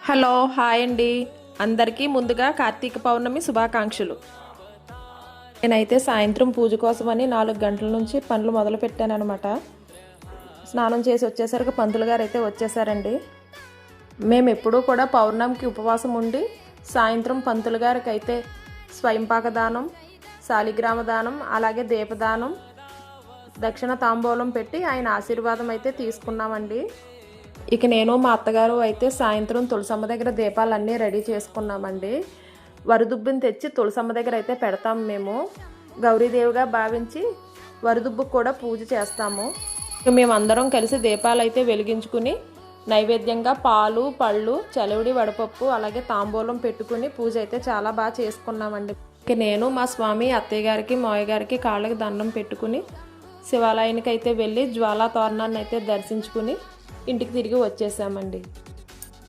Hello hi అండి. అందరికీ ముందుగా కార్తీక పౌర్ణమి శుభాకాంక్షలు. నేనైతే సాయంత్రం పూజ కోసమని 4 గంటల నుంచి పనులు మొదలు పెట్టానమాట. స్నానం చేసి వచ్చేసరికి పంతులు గారు అయితే వచ్చేసారండి. మేము ఎప్పుడూ కూడా పౌర్ణమికి ఉపవాసం ఉండి సాయంత్రం పంతులు గారికి అయితే స్వయంపాక దానం, శాలిగ్రామ దానం, అలాగే దీపదానం, దక్షిణ తాంబూలం పెట్టి ఆయన ఆశీర్వాదం అయితే తీసుకున్నామండి. ఇక నేను మా అత్తగారు అయితే సాయంత్రం తులసమ్మ దగ్గర దీపాలన్నీ రెడీ చేసుకున్నామండి. వరిదుబ్బుని తెచ్చి తులసమ్మ దగ్గర అయితే పెడతాము. మేము గౌరీదేవిగా భావించి వరిదుబ్బుకు కూడా పూజ చేస్తాము. మేమందరం కలిసి దీపాలు అయితే వెలిగించుకుని నైవేద్యంగా పాలు, పళ్ళు, చలివిడి, వడపప్పు, అలాగే తాంబూలం పెట్టుకుని పూజ అయితే చాలా బాగా చేసుకున్నామండి. ఇక నేను మా స్వామి అత్తయ్య గారికి, మావయ్య గారికి కాళ్ళకి దండం పెట్టుకుని శివాలయానికి అయితే వెళ్ళి జ్వాలా తోరణాన్ని అయితే దర్శించుకుని ఇంటికి తిరిగి వచ్చేసామండి.